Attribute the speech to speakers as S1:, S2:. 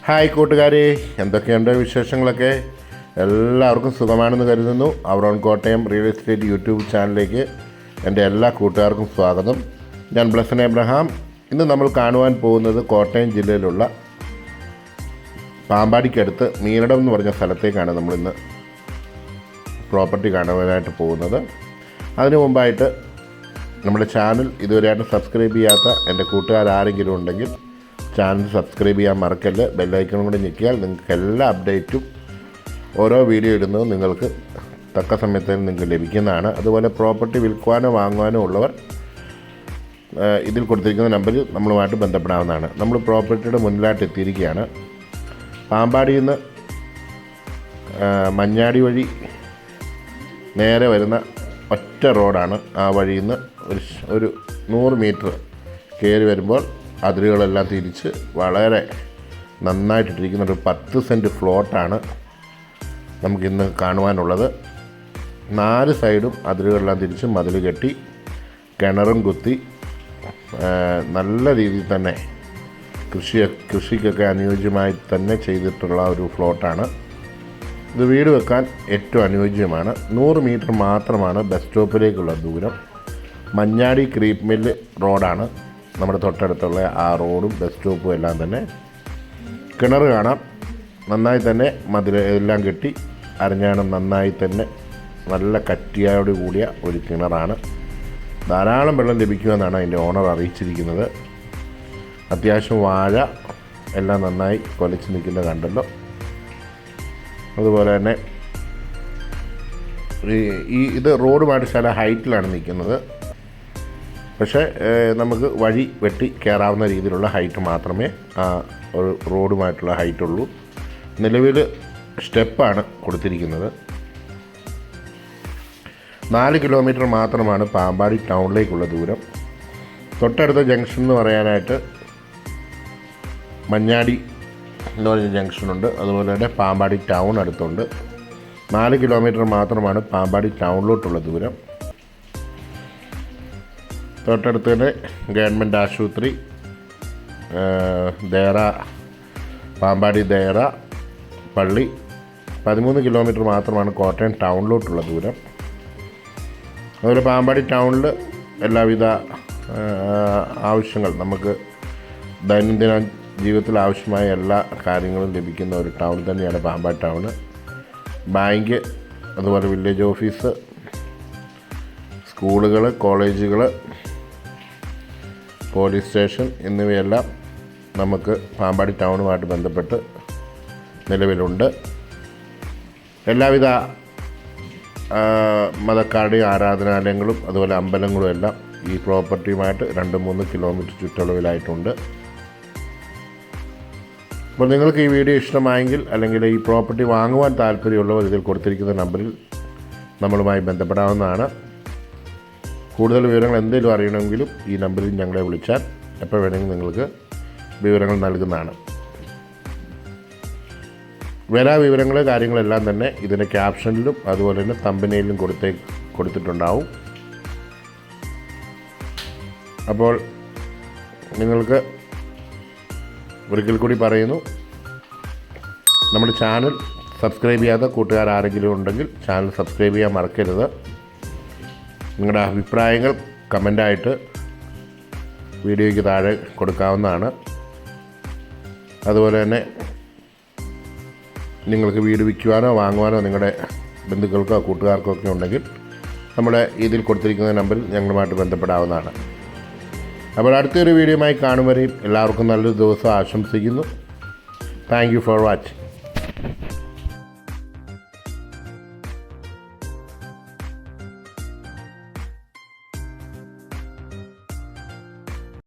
S1: Hi കൂട്ടുകാരെ, എന്തൊക്കെയുണ്ട് വിശേഷങ്ങളൊക്കെ? എല്ലാവർക്കും സുഖമാണെന്ന് കരുതുന്നു. Our own Kottayam real estate YouTube ചാനലിലേക്ക് എൻ്റെ എല്ലാ കൂട്ടുകാർക്കും സ്വാഗതം. ഞാൻ ബ്ലസൻ എബ്രഹാം. ഇന്ന് നമ്മൾ കാണുവാൻ പോകുന്നത് കോട്ടയം ജില്ലയിലുള്ള പാമ്പാടിക്കടുത്ത് മീനടം എന്ന് പറഞ്ഞ സ്ഥലത്തേക്കാണ് നമ്മളിന്ന് പ്രോപ്പർട്ടി കാണുവാനായിട്ട് പോകുന്നത്. അതിനു മുമ്പായിട്ട് നമ്മുടെ ചാനൽ ഇതുവരെയായിട്ട് സബ്സ്ക്രൈബ് ചെയ്യാത്ത എൻ്റെ കൂട്ടുകാരെങ്കിലും ഉണ്ടെങ്കിൽ ചാനൽ സബ്സ്ക്രൈബ് ചെയ്യാൻ മറക്കല്ല. ബെല്ലൈക്കണും കൂടി ഞെക്കിയാൽ നിങ്ങൾക്ക് എല്ലാ അപ്ഡേറ്റും ഓരോ വീഡിയോ ഇടുന്നതും നിങ്ങൾക്ക് തക്ക സമയത്ത് നിങ്ങൾക്ക് ലഭിക്കുന്നതാണ്. അതുപോലെ പ്രോപ്പർട്ടി വിൽക്കുവാനോ വാങ്ങുവാനോ ഉള്ളവർ ഇതിൽ കൊടുത്തിരിക്കുന്ന നമ്പറിൽ നമ്മളുമായിട്ട് ബന്ധപ്പെടാവുന്നതാണ്. നമ്മൾ പ്രോപ്പർട്ടിയുടെ മുന്നിലായിട്ട് എത്തിയിരിക്കുകയാണ്. പാമ്പാടിയിൽ നിന്ന് മഞ്ഞാടി വഴി നേരെ വരുന്ന ഒറ്റ റോഡാണ്. ആ വഴിയിൽ നിന്ന് ഒരു 100 മീറ്റർ കയറി വരുമ്പോൾ അതിരുകളെല്ലാം തിരിച്ച് വളരെ നന്നായിട്ടിട്ടിരിക്കുന്ന ഒരു 10 സെൻറ്റ് ഫ്ലോട്ടാണ് നമുക്കിന്ന് കാണുവാനുള്ളത്. 4 സൈഡും അതിരുകളെല്ലാം തിരിച്ച് മതിൽ കെട്ടി കിണറും കുത്തി നല്ല രീതിയിൽ തന്നെ കൃഷിക്കൊക്കെ അനുയോജ്യമായി തന്നെ ചെയ്തിട്ടുള്ള ഒരു ഫ്ലോട്ടാണ്. ഇത് വീട് വെക്കാൻ ഏറ്റവും അനുയോജ്യമാണ്. 100 മീറ്റർ മാത്രമാണ് ബസ് സ്റ്റോപ്പിലേക്കുള്ള ദൂരം. മഞ്ഞാടി ക്രീപ്പ് മില്ല് റോഡാണ് നമ്മുടെ തൊട്ടടുത്തുള്ള ആ റോഡും ബസ് സ്റ്റോപ്പും എല്ലാം തന്നെ. കിണർ കാണാം. നന്നായി തന്നെ മതിൽ എല്ലാം കെട്ടി അരഞ്ഞാണം നന്നായി തന്നെ നല്ല കട്ടിയോട് കൂടിയ ഒരു കിണറാണ്. ധാരാളം വെള്ളം ലഭിക്കുമെന്നാണ് അതിൻ്റെ ഓണർ അറിയിച്ചിരിക്കുന്നത്. അത്യാവശ്യം വാഴ എല്ലാം നന്നായി കൊലച്ച് നിൽക്കുന്നത് കണ്ടല്ലോ. അതുപോലെ തന്നെ ഇത് റോഡുമായിട്ട് ചില ഹൈറ്റിലാണ് നിൽക്കുന്നത്. പക്ഷേ നമുക്ക് വഴി വെട്ടി കയറാവുന്ന രീതിയിലുള്ള ഹൈറ്റ് മാത്രമേ ഒരു റോഡുമായിട്ടുള്ള ഹൈറ്റുള്ളൂ. നിലവിൽ സ്റ്റെപ്പാണ് കൊടുത്തിരിക്കുന്നത്. 4 കിലോമീറ്റർ മാത്രമാണ് പാമ്പാടി ടൗണിലേക്കുള്ള ദൂരം. തൊട്ടടുത്ത ജംഗ്ഷൻ എന്ന് പറയാനായിട്ട് മഞ്ഞാടി എന്ന് പറഞ്ഞ ജംഗ്ഷനുണ്ട്. അതുപോലെ തന്നെ പാമ്പാടി ടൗൺ അടുത്തുണ്ട്. 4 കിലോമീറ്റർ മാത്രമാണ് പാമ്പാടി ടൗണിലോട്ടുള്ള ദൂരം. തൊട്ടടുത്ത് തന്നെ ഗവൺമെൻറ് ആശുപത്രി, പാമ്പാടി ദേറ പള്ളി. 13 കിലോമീറ്റർ മാത്രമാണ് കോട്ടയം ടൗണിലോട്ടുള്ള ദൂരം. അതുപോലെ പാമ്പാടി ടൗണിൽ എല്ലാവിധ ആവശ്യങ്ങൾ നമുക്ക് ദൈനംദിന ജീവിതത്തിൽ ആവശ്യമായ എല്ലാ കാര്യങ്ങളും ലഭിക്കുന്ന ഒരു ടൗൺ തന്നെയാണ് പാമ്പാടി ടൗണ്. ബാങ്ക്, അതുപോലെ വില്ലേജ് ഓഫീസ്, സ്കൂളുകൾ, കോളേജുകൾ, പോലീസ് സ്റ്റേഷൻ എന്നിവയെല്ലാം നമുക്ക് പാമ്പാടി ടൗണുമായിട്ട് ബന്ധപ്പെട്ട് നിലവിലുണ്ട്. എല്ലാവിധ മതക്കാരുടെയും ആരാധനാലയങ്ങളും അതുപോലെ അമ്പലങ്ങളും എല്ലാം ഈ പ്രോപ്പർട്ടിയുമായിട്ട് 2-3 കിലോമീറ്റർ ചുറ്റളവിലായിട്ടുണ്ട്. അപ്പോൾ നിങ്ങൾക്ക് ഈ വീഡിയോ ഇഷ്ടമായെങ്കിൽ അല്ലെങ്കിൽ ഈ പ്രോപ്പർട്ടി വാങ്ങുവാൻ താല്പര്യമുള്ളവർ ഇതിൽ കൊടുത്തിരിക്കുന്ന നമ്പറിൽ നമ്മളുമായി ബന്ധപ്പെടാവുന്നതാണ്. കൂടുതൽ വിവരങ്ങൾ എന്തെങ്കിലും അറിയണമെങ്കിലും ഈ നമ്പറിൽ ഞങ്ങളെ വിളിച്ചാൽ എപ്പോൾ വേണമെങ്കിലും നിങ്ങൾക്ക് വിവരങ്ങൾ നൽകുന്നതാണ്. വിവരങ്ങൾ കാര്യങ്ങളെല്ലാം തന്നെ ഇതിൻ്റെ ക്യാപ്ഷനിലും അതുപോലെ തന്നെ തമ്പനയിലും കൊടുത്തിട്ടുണ്ടാവും. അപ്പോൾ നിങ്ങൾക്ക് ഒരിക്കൽ കൂടി പറയുന്നു, നമ്മുടെ ചാനൽ സബ്സ്ക്രൈബ് ചെയ്യാത്ത കൂട്ടുകാർ ആരെങ്കിലും ഉണ്ടെങ്കിൽ ചാനൽ സബ്സ്ക്രൈബ് ചെയ്യാൻ മറക്കരുത്. നിങ്ങളുടെ അഭിപ്രായങ്ങൾ കമൻ്റായിട്ട് വീഡിയോയ്ക്ക് താഴെ കൊടുക്കാവുന്നതാണ്. അതുപോലെ തന്നെ നിങ്ങൾക്ക് വീട് വിൽക്കുവാനോ വാങ്ങുവാനോ നിങ്ങളുടെ ബന്ധുക്കൾക്കോ കൂട്ടുകാർക്കോ ഒക്കെ ഉണ്ടെങ്കിൽ നമ്മുടെ ഇതിൽ കൊടുത്തിരിക്കുന്ന നമ്പറിൽ ഞങ്ങളുമായിട്ട് ബന്ധപ്പെടാവുന്നതാണ്. അപ്പോൾ അടുത്തൊരു വീഡിയോയുമായി കാണും വരെയും എല്ലാവർക്കും നല്ലൊരു ദിവസം ആശംസിക്കുന്നു. Thank you for watching.